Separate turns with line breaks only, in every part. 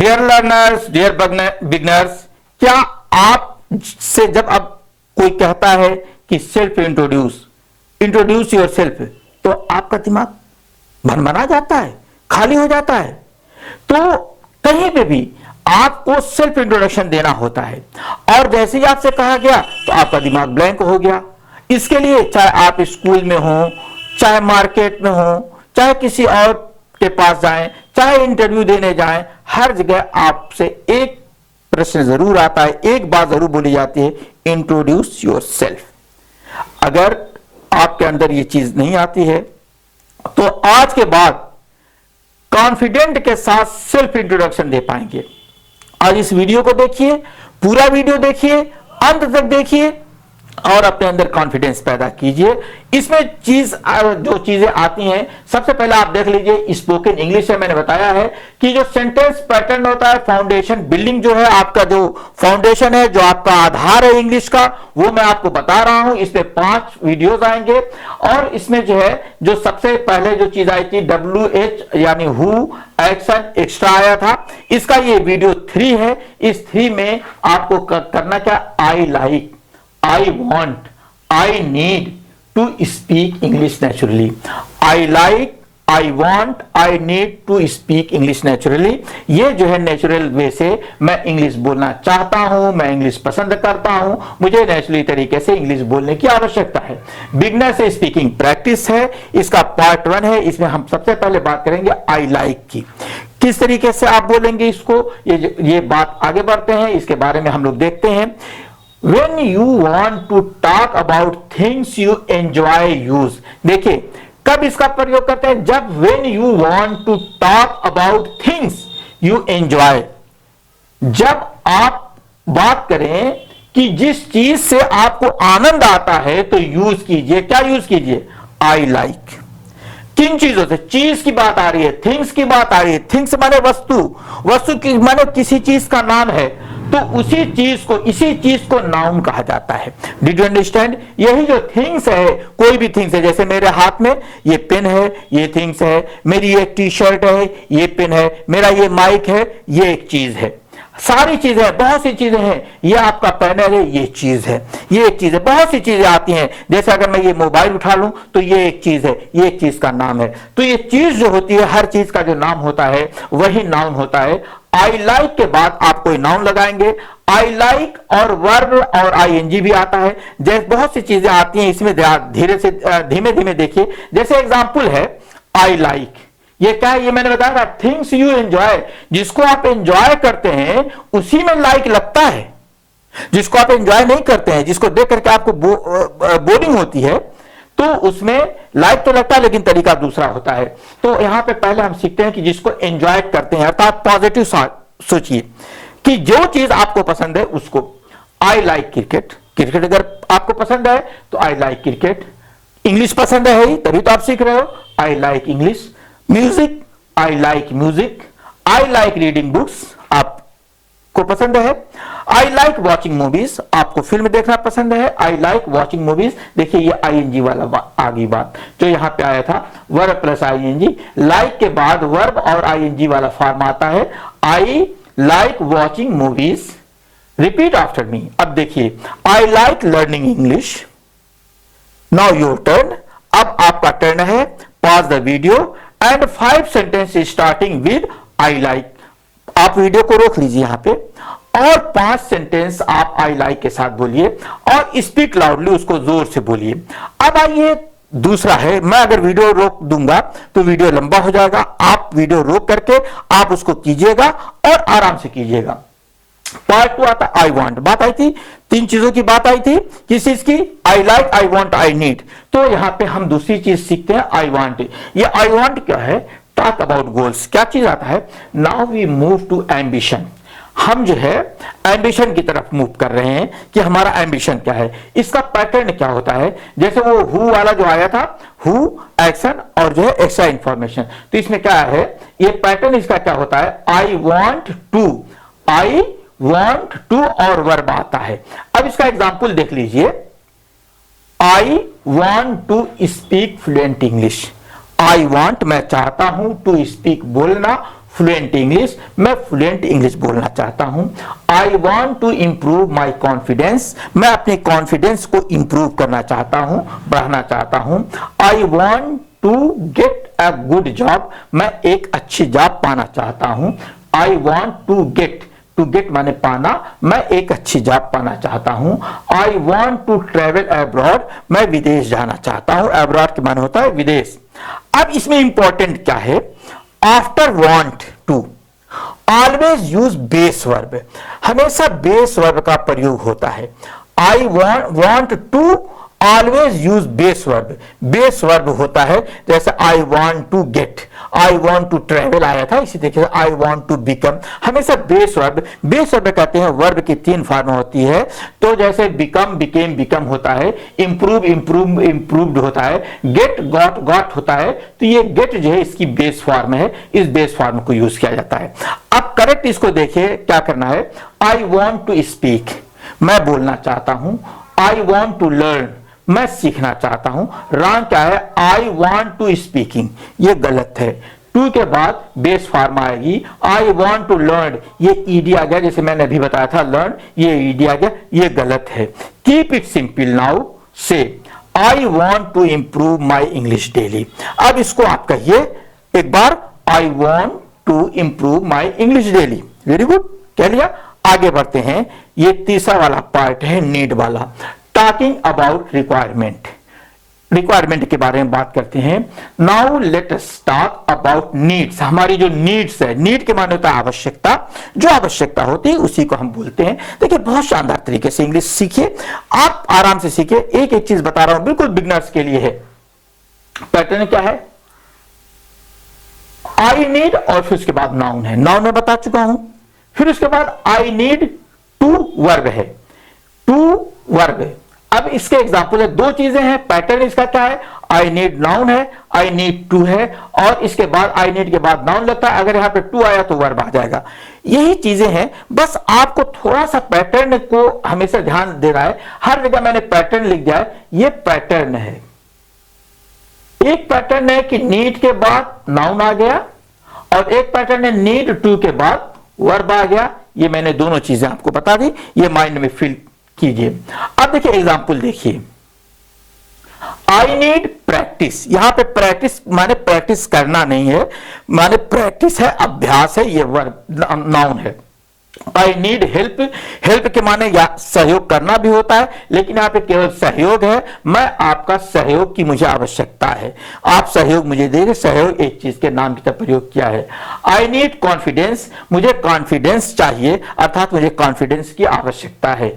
Dear learners, dear beginners, क्या आप से जब अब कोई कहता है कि सेल्फ इंट्रोड्यूस योर सेल्फ, तो आपका दिमाग भनभना जाता है, खाली हो जाता है। तो कहीं पे भी आपको सेल्फ इंट्रोडक्शन देना होता है, और जैसे ही आपसे कहा गया तो आपका दिमाग ब्लैंक हो गया। इसके लिए चाहे आप स्कूल में हो, चाहे मार्केट में हो, चाहे किसी और के पास जाएं, चाहे इंटरव्यू देने जाएं, हर जगह आपसे एक प्रश्न जरूर आता है, एक बात जरूर बोली जाती है, इंट्रोड्यूस योर सेल्फ। अगर आपके अंदर ये चीज नहीं आती है तो आज के बाद कॉन्फिडेंट के साथ सेल्फ इंट्रोडक्शन दे पाएंगे। आज इस वीडियो को देखिए, पूरा वीडियो देखिए, अंत तक देखिए और अपने अंदर कॉन्फिडेंस पैदा कीजिए। इसमें जो चीजें आती हैं, सबसे पहले आप देख लीजिए स्पोकन इंग्लिश है। मैंने बताया है कि जो सेंटेंस पैटर्न होता है, फाउंडेशन बिल्डिंग जो है, आपका जो फाउंडेशन है, जो आपका आधार है इंग्लिश का, वो मैं आपको बता रहा हूं। इसमें 5 वीडियोस आएंगे और इसमें जो है, जो सबसे पहले जो चीज आई थी WH यानी हु, एक्शन, एक्स्ट्रा आया था, इसका ये वीडियो 3 है। इस 3 में आपको करना क्या, I like, I want, I need to speak English naturally. I like, I want, I need to speak English naturally. ये जो है नेचुरल वे से मैं इंग्लिश बोलना चाहता हूं, मैं इंग्लिश पसंद करता हूं, मुझे नेचुरली तरीके से इंग्लिश बोलने की आवश्यकता है। बिगनर से स्पीकिंग प्रैक्टिस है, इसका पार्ट 1 है। इसमें हम सबसे पहले बात करेंगे आई लाइक की, किस तरीके से आप बोलेंगे इसको। ये बात आगे बढ़ते हैं, इसके बारे में हम लोग देखते हैं। When you want to talk about things you enjoy use, देखिए कब इसका प्रयोग करते हैं, जब when you want to talk about things you enjoy, जब आप बात करें कि जिस चीज से आपको आनंद आता है तो यूज कीजिए। क्या यूज कीजिए, आई लाइक। किन चीजों से, चीज की बात आ रही है, थिंग्स की बात आ रही है। थिंग्स माने वस्तु, वस्तु की माने किसी चीज का नाम है, तो उसी चीज को नाउन कहा जाता है। Did you understand. यही जो थिंग्स है, कोई भी थिंग्स है, जैसे मेरे हाथ में ये पेन है, ये थिंग्स है, मेरी ये टी शर्ट है, ये पेन है, मेरा ये माइक है, ये एक चीज है। सारी चीजें, बहुत सी चीजें हैं, ये आपका पैनल है, ये चीज है, ये एक चीज है। बहुत सी चीजें आती हैं, जैसे अगर मैं ये मोबाइल उठा लूं तो ये एक चीज है, ये एक चीज का नाम है। तो ये चीज जो होती है, हर चीज का जो नाम होता है वही नाउन होता है। आई लाइक के बाद आप कोई नाउन लगाएंगे। आई लाइक और वर्ब और आईएनजी भी आता है। जैसे बहुत सी चीजें आती हैं, इसमें धीमे धीमे देखिए। जैसे एग्जांपल है आई लाइक, ये क्या है, ये मैंने बताया था, थिंग्स यू एंजॉय, जिसको आप एंजॉय करते हैं उसी में लाइक लगता है। जिसको आप एंजॉय नहीं करते हैं, जिसको देख करके आपको बोरिंग होती है, तो उसमें लाइक तो लगता है लेकिन तरीका दूसरा होता है। तो यहां पे पहले हम सीखते हैं कि जिसको एंजॉय करते हैं, अर्थात पॉजिटिव सोचिए कि जो चीज आपको पसंद है उसको। आई लाइक क्रिकेट, क्रिकेट अगर आपको पसंद है तो आई लाइक क्रिकेट। इंग्लिश पसंद है ही, तभी तो आप सीख रहे हो, आई like English. Music, I like music. I like reading books, आपको पसंद है। आई लाइक वॉचिंग मूवीज, आपको फिल्म देखना पसंद है। I like watching movies. देखिए ये आईएनजी वाला आगे बात जो यहां पे आया था, वर्ब प्लस आईएनजी। लाइक के बाद वर्ब और आईएनजी वाला फॉर्म आता है। I like watching movies, repeat after me. अब देखिए, आई like learning English. Now your turn, अब आपका टर्न है। Pause the video and 5 sentence starting with I like. आप वीडियो को रोक लीजिए यहां पे और 5 सेंटेंस आप आई लाइक के साथ बोलिए और स्पीक लाउडली, उसको जोर से बोलिए। अब आइए दूसरा है, मैं अगर वीडियो रोक दूंगा तो वीडियो लंबा हो जाएगा। आप वीडियो रोक करके आप उसको कीजिएगा और आराम से कीजिएगा। पार्ट 2 आता आई वांट, बात आई थी, 3 चीजों की बात आई थी। किस चीज की, आई like, I want, I need. तो यहां पे हम दूसरी चीज सीखते हैं, आई वांट। ये आई वांट क्या है, टॉक अबाउट गोल्स। क्या चीज आता है, now we move to ambition. हम जो है एम्बिशन की तरफ मूव कर रहे हैं कि हमारा एम्बिशन क्या है। इसका पैटर्न क्या होता है, जैसे वो हु वाला जो आया था, हु, एक्शन और जो है एक्स्ट्रा इंफॉर्मेशन। तो इसमें क्या है, ये पैटर्न इसका क्या होता है, I want to, I want to और वर्ब आता है। अब इसका एग्जाम्पल देख लीजिए, I want to speak fluent English. I want, मैं चाहता हूं, टू स्पीक, बोलना, फ्लुएंट इंग्लिश, मैं फ्लुएंट इंग्लिश बोलना चाहता हूं। I want to improve my confidence, मैं अपने कॉन्फिडेंस को इंप्रूव करना चाहता हूं, बढ़ाना चाहता हूं। I want to get a good job, मैं एक अच्छी जॉब पाना चाहता हूं। I want to get, to get माने पाना, मैं एक अच्छी जॉब पाना चाहता हूं। I want to travel abroad, मैं विदेश जाना चाहता हूं। अब्रॉड के माने होता है विदेश। अब इसमें इंपॉर्टेंट क्या है, after want to always use base verb, हमेशा बेस वर्ब का प्रयोग होता है। I want to always use base verb, base verb होता है। जैसे I want to get, I want to travel आया था, इसी तरीके से आई वॉन्ट टू बिकम, हमेशा बेस वर्ब। बेस वर्ब कहते हैं वर्ब की 3 फॉर्म होती है। तो जैसे बिकम, बिकेम, बिकम होता है, इंप्रूव, इंप्रूव, इंप्रूव्ड होता है, गेट, गॉट, गॉट होता है। तो ये गेट जो है इसकी बेस फॉर्म है, इस बेस फॉर्म को यूज किया जाता है। अब करेक्ट इसको देखिए क्या करना है। आई वॉन्ट टू स्पीक, मैं बोलना चाहता हूं। आई वॉन्ट टू लर्न, मैं सीखना चाहता हूं। रॉन्ग क्या है, आई वॉन्ट टू स्पीकिंग, ये गलत है। टू के बाद बेस फॉर्म आएगी। आई वॉन्ट टू लर्न, ये ईडी आ गया, जैसे मैंने अभी बताया था लर्न, ये ईडी आ गया, ये गलत है। Keep it simple now say I want to improve my English daily. अब इसको आप कहिए एक बार, I want to improve my English daily. Very good, कह लिया। आगे बढ़ते हैं, ये तीसरा वाला पार्ट है नीड वाला। टॉकिंग अबाउट रिक्वायरमेंट, रिक्वायरमेंट के बारे में बात करते हैं। Now let us talk about needs. हमारी जो नीड्स है, नीड के माने होता है आवश्यकता, जो आवश्यकता होती है उसी को हम बोलते हैं। देखिए बहुत शानदार तरीके से इंग्लिश सीखिए, आप आराम से सीखिए। एक एक चीज बता रहा हूं, बिल्कुल बिगनर्स के लिए है। पैटर्न क्या है, आई नीड और फिर उसके बाद नाउन है, नाउन में बता चुका हूं। फिर उसके बाद आई नीड टू वर्ब है, टू वर्ब है। अब इसके एग्जाम्पल है, 2 चीजें हैं। पैटर्न इसका क्या है, आई नीड नाउन है, आई नीड टू है, और इसके बाद आई नीड के बाद नाउन लगता है। अगर यहां पे टू आया तो वर्ब आ जाएगा। यही चीजें हैं, बस आपको थोड़ा सा पैटर्न को हमेशा ध्यान देना है। हर जगह मैंने पैटर्न लिख दिया है, ये पैटर्न है। एक पैटर्न है कि नीड के बाद नाउन आ गया, और एक पैटर्न है नीड टू के बाद वर्ब आ गया। ये मैंने दोनों चीजें आपको बता दी, ये माइंड में फिल कीजिए। अब देखिए एग्जांपल देखिए, आई नीड प्रैक्टिस। यहां पे प्रैक्टिस माने प्रैक्टिस करना नहीं है, माने प्रैक्टिस है, अभ्यास है, ये वर्ब नाउन है। आई नीड हेल्प, हेल्प के माने या सहयोग करना भी होता है, लेकिन यहाँ पे केवल सहयोग है। मैं आपका सहयोग की मुझे आवश्यकता है, आप सहयोग मुझे देंगे। सहयोग एक चीज के नाम की तरह प्रयोग किया है। आई नीड कॉन्फिडेंस, मुझे कॉन्फिडेंस चाहिए, अर्थात मुझे कॉन्फिडेंस की आवश्यकता है।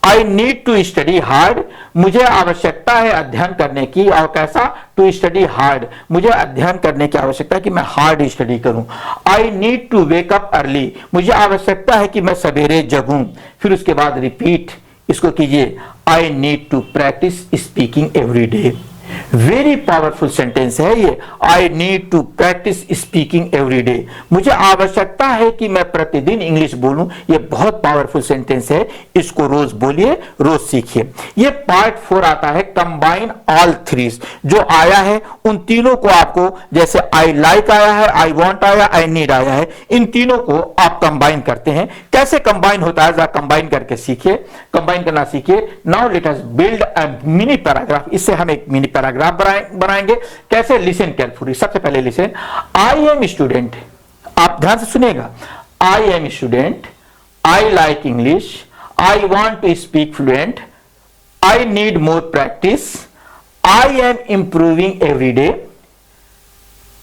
I need to study hard, मुझे आवश्यकता है अध्ययन करने की, और कैसा, टू स्टडी हार्ड, मुझे अध्ययन करने की आवश्यकता है कि मैं हार्ड स्टडी करूं। I need to wake up early, मुझे आवश्यकता है कि मैं सवेरे जगूं। फिर उसके बाद रिपीट इसको कीजिए, I need to practice speaking every day. Very powerful sentence है ये, I need to practice speaking every day. मुझे आवश्यकता है कि मैं प्रतिदिन इंग्लिश बोलूं। ये बहुत पावरफुल सेंटेंस है, इसको रोज बोलिए, रोज सीखिए। ये पार्ट 4 आता है, कंबाइन ऑल थ्रीज। जो आया है उन तीनों को आपको, जैसे आई लाइक आया है, आई वॉन्ट आया, आई नीड आया है, इन तीनों को आप कंबाइन करते हैं। कैसे कंबाइन होता है, जरा कंबाइन करके सीखिए, कंबाइन करना सीखिए। Now let us build a mini paragraph. इससे हम एक मिनी पैराग्राफ बनाएंगे। कैसे, लिसन केयरफुली। सबसे पहले लिसन, आई एम स्टूडेंट, आप ध्यान से सुनिएगा। I am student, I like English, I want to speak fluent, I need more practice, I am improving every day,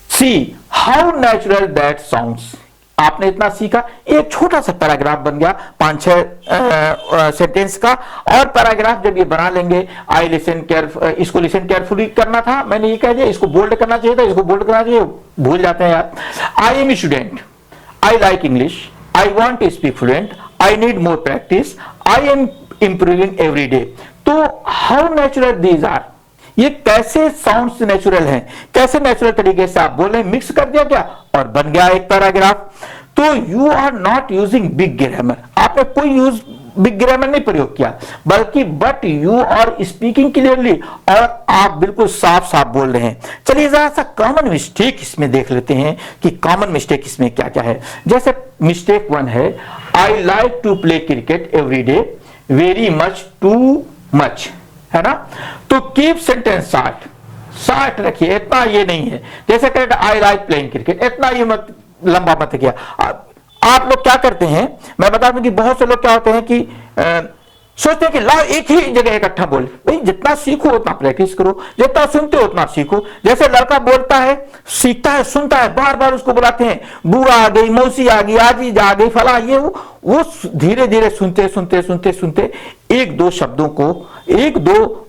see how natural that sounds. आपने इतना सीखा, एक छोटा सा पैराग्राफ बन गया 5-6 सेंटेंस का। और पैराग्राफ जब ये बना लेंगे, आई लिसन केयरफुल, इसको लिसन केयरफुली करना था, मैंने ये कह दिया। इसको बोल्ड करना चाहिए था, इसको बोल्ड करना चाहिए, भूल जाते हैं यार। I am student, I like English, I want to speak fluent, I need more practice, I am improving every day. तो हाउ नेचुरल दीज आर, ये कैसे साउंड्स नेचुरल हैं, कैसे नेचुरल तरीके से आप बोले, मिक्स कर दिया क्या और बन गया एक पैराग्राफ। तो you are not using big grammar, आपने कोई यूज बिग ग्रामर नहीं प्रयोग किया, बल्कि but you are speaking clearly, और आप बिल्कुल साफ साफ बोल रहे हैं। चलिए जरा सा कॉमन मिस्टेक इसमें देख लेते हैं कि कॉमन मिस्टेक इसमें क्या क्या है। जैसे मिस्टेक 1 है, I like to play cricket every day very much too much, है ना। तो कीप सेंटेंस शॉर्ट रखिए, इतना ये नहीं है। जैसे correct I like playing cricket, इतना ये मत लंबा मत किया। आप लोग क्या करते हैं, मैं बता दूं कि बहुत से लोग क्या होते हैं कि सोचते हैं कि लाओ एक ही जगह इकट्ठा बोल। भाई जितना सीखो उतना प्रैक्टिस करो, जितना सुनते हो उतना सीखो। जैसे लड़का बोलता है, सीखता है, सुनता है, बार बार उसको बुलाते हैं, बुआ आ गई, मौसी आ गई, आजी आ गई, फला ये वो धीरे धीरे सुनते सुनते सुनते सुनते एक दो शब्दों को, एक दो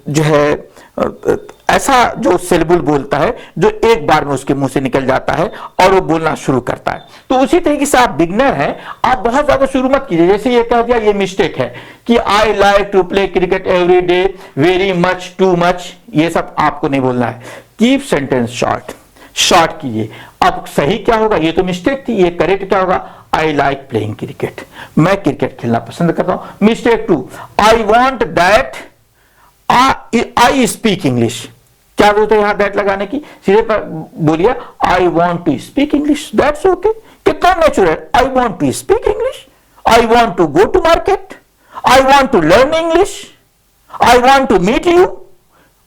जो है ऐसा जो सिलेबल बोलता है जो एक बार में उसके मुंह से निकल जाता है और वो बोलना शुरू करता है। तो उसी तरीके से आप बिगनर हैं, आप बहुत ज्यादा शुरू मत कीजिए। जैसे ये कह दिया, ये मिस्टेक है कि I like to play cricket every day very much too much, ये सब आपको नहीं बोलना है। कीप सेंटेंस शॉर्ट कीजिए। अब सही क्या होगा, ये तो मिस्टेक थी, ये करेक्ट क्या होगा, आई लाइक प्लेइंग क्रिकेट, मैं क्रिकेट खेलना पसंद करता हूं। Mistake 2, I want that I speak English, क्या बोलते हैं यहां दैट लगाने की, सीधे पर बोलिए I want to speak English, that's okay. कितना natural, I want to speak English, I want to go to market, I want to learn English, I want to meet you.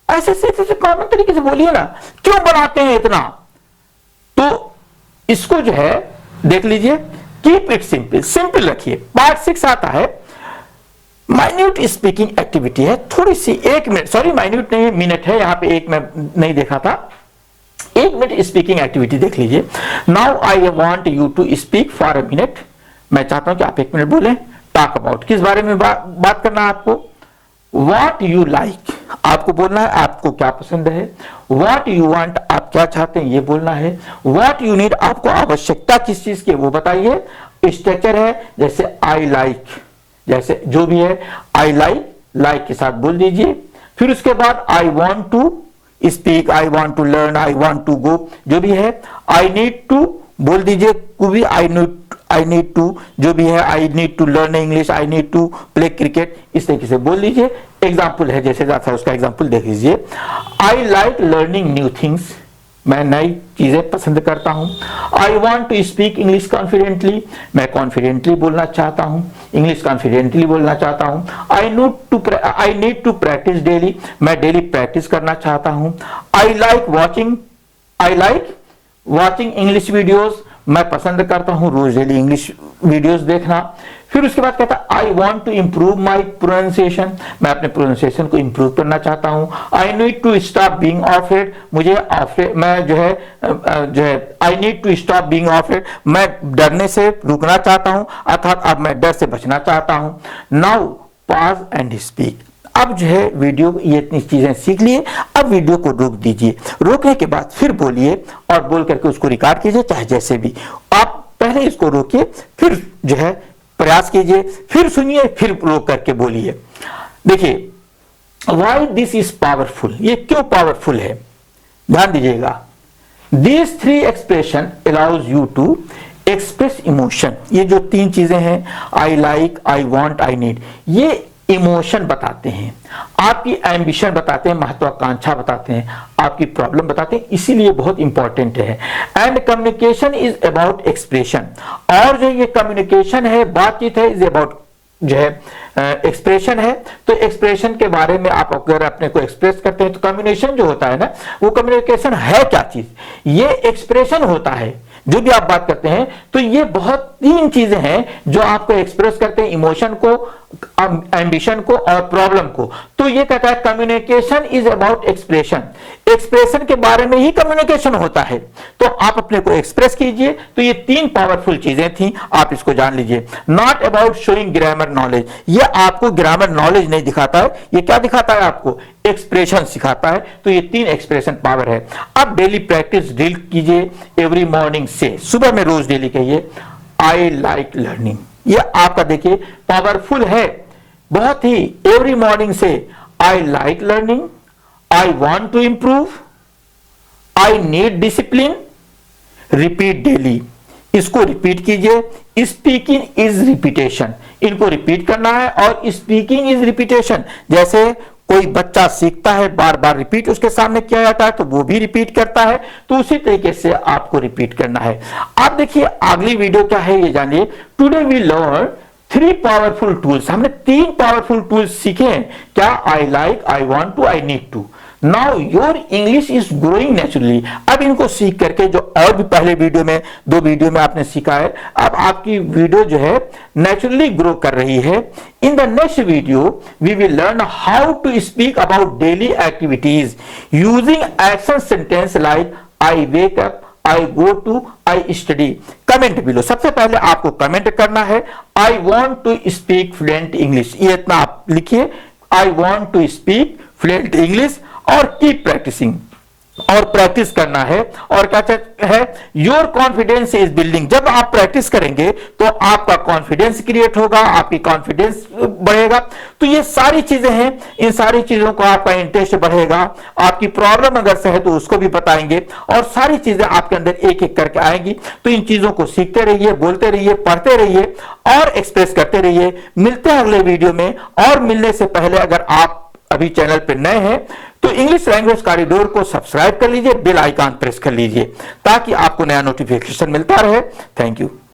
ऐसे कॉमन तरीके से बोलिए ना, क्यों बनाते हैं इतना। तो इसको जो है देख लीजिए, कीप इट सिंपल रखिए। पार्ट 6 आता है, माइन्यूट स्पीकिंग एक्टिविटी है, थोड़ी सी 1 मिनट, सॉरी माइन्यूट नहीं, मिनट है, यहां पे 1 मैं नहीं देखा था। 1 मिनट स्पीकिंग एक्टिविटी देख लीजिए। Now I want you to speak for a minute, मैं चाहता हूं कि आप 1 मिनट बोलें। टॉक अबाउट, किस बारे में बात करना है आपको। व्हाट यू लाइक, आपको बोलना है आपको क्या पसंद है। व्हाट यू वांट, आप क्या चाहते हैं ये बोलना है। व्हाट यू नीड, आपको आवश्यकता किस चीज की वो बताइए। स्ट्रक्चर है जैसे आई लाइक, जैसे जो भी है आई लाइक के साथ बोल दीजिए। फिर उसके बाद I want to speak, I want to learn, I want to go, जो भी है। आई नीड टू बोल दीजिए, कोई भी आई नीड टू जो भी है, I need to learn English, I need to play cricket, इस तरीके से बोल लीजिए। एग्जाम्पल है जैसे था उसका एग्जाम्पल देख लीजिए। I like learning new things, मैं नई चीजें पसंद करता हूं। I want to speak English confidently, मैं कॉन्फिडेंटली बोलना चाहता हूं, इंग्लिश कॉन्फिडेंटली बोलना चाहता हूं। I need to practice daily, मैं डेली प्रैक्टिस करना चाहता हूं। I like watching English videos, मैं पसंद करता हूं रोज डेली इंग्लिश वीडियोस देखना। फिर उसके बाद कहता है I want to improve my pronunciation, मैं अपने प्रोनाउंसिएशन को इंप्रूव करना चाहता हूं। I need to stop being afraid, मुझे मैं जो है I need to stop being afraid, मैं डरने से रुकना चाहता हूं, अर्थात अब मैं डर से बचना चाहता हूं। नाउ पॉज एंड स्पीक, अब जो है वीडियो ये इतनी चीजें सीख लिए, अब वीडियो को रोक दीजिए। रोकने के बाद फिर बोलिए और बोल करके उसको रिकॉर्ड कीजिए, चाहे जैसे भी। आप पहले इसको रोकिए, फिर जो है प्रयास कीजिए, फिर सुनिए, फिर रोक करके बोलिए। देखिए वाई दिस इज पावरफुल, ये क्यों पावरफुल है, ध्यान दीजिएगा। This 3 expression allows you to express emotion, ये जो 3 चीजें हैं, I like, I want, I need, ये इमोशन बताते हैं, आपकी एम्बिशन बताते हैं, महत्वाकांक्षा बताते हैं, आपकी प्रॉब्लम बताते हैं, इसीलिए बहुत इंपॉर्टेंट है। And communication is about expression, और जो ये कम्युनिकेशन है, बातचीत है, इज अबाउट जो है एक्सप्रेशन है। तो एक्सप्रेशन के बारे में आप अगर अपने को एक्सप्रेस करते हैं तो कम्युनिकेशन जो होता है ना, वो कम्युनिकेशन है क्या चीज, ये एक्सप्रेशन होता है। जो भी आप बात करते हैं तो ये बहुत 3 चीजें हैं जो आपको एक्सप्रेस करते हैं, इमोशन को, एम्बिशन को और प्रॉब्लम को। तो ये कहता है communication is about expression, expression के बारे में ही कम्युनिकेशन होता है। तो आप अपने को एक्सप्रेस कीजिए। तो ये 3 पावरफुल चीजें थी, आप इसको जान लीजिए। Not about showing grammar knowledge, ये आपको ग्रामर नॉलेज नहीं दिखाता है, ये क्या दिखाता है आपको, एक्सप्रेशन सिखाता है। तो ये 3 एक्सप्रेशन पावर है। अब डेली प्रैक्टिस ड्रिल कीजिए एवरी मॉर्निंग से, सुबह में रोज डेली कहिए आई लाइक लर्निंग, ये आपका देखिए पावरफुल है बहुत ही। एवरी मॉर्निंग से I like learning, I want to improve, I need discipline, repeat daily. इसको रिपीट कीजिए। स्पीकिंग इज रिपीटेशन, इनको रिपीट करना है। और स्पीकिंग इज रिपीटेशन, जैसे कोई बच्चा सीखता है, बार बार रिपीट उसके सामने किया जाता है तो वो भी रिपीट करता है, तो उसी तरीके से आपको रिपीट करना है। आप देखिए अगली वीडियो क्या है ये जानिए। Today we learn 3 powerful tools. हमने 3 पावरफुल टूल्स सीखे हैं। क्या? I like, I want to, I need to. Now your English is growing naturally. अब इनको सीख करके, जो और भी पहले वीडियो में 2 वीडियो में आपने सीखा है, अब आपकी वीडियो जो है नेचुरली ग्रो कर रही है। In the next video we will learn how to speak about daily activities using action sentence like I wake up, I go to, I study. Comment below, सबसे पहले आपको कमेंट करना है I want to speak fluent English, ये इतना आप लिखिए, I want to speak fluent English, और कीप प्रैक्टिसिंग, और प्रैक्टिस करना है। और क्या है? Your confidence is building. जब आप प्रैक्टिस करेंगे तो आपका कॉन्फिडेंस क्रिएट होगा, आपकी कॉन्फिडेंस बढ़ेगा। तो ये सारी चीजें हैं, इन सारी चीजों को आपका इंटरेस्ट बढ़ेगा। आपकी प्रॉब्लम अगर से है तो उसको भी बताएंगे, और सारी चीजें आपके अंदर एक एक करके आएंगी। तो इन चीजों को सीखते रहिए, बोलते रहिए, पढ़ते रहिए और एक्सप्रेस करते रहिए। मिलते हैं अगले वीडियो में। और मिलने से पहले अगर आप अभी चैनल पर नए हैं तो इंग्लिश लैंग्वेज कॉरिडोर को सब्सक्राइब कर लीजिए, बेल आइकन प्रेस कर लीजिए, ताकि आपको नया नोटिफिकेशन मिलता रहे। Thank you.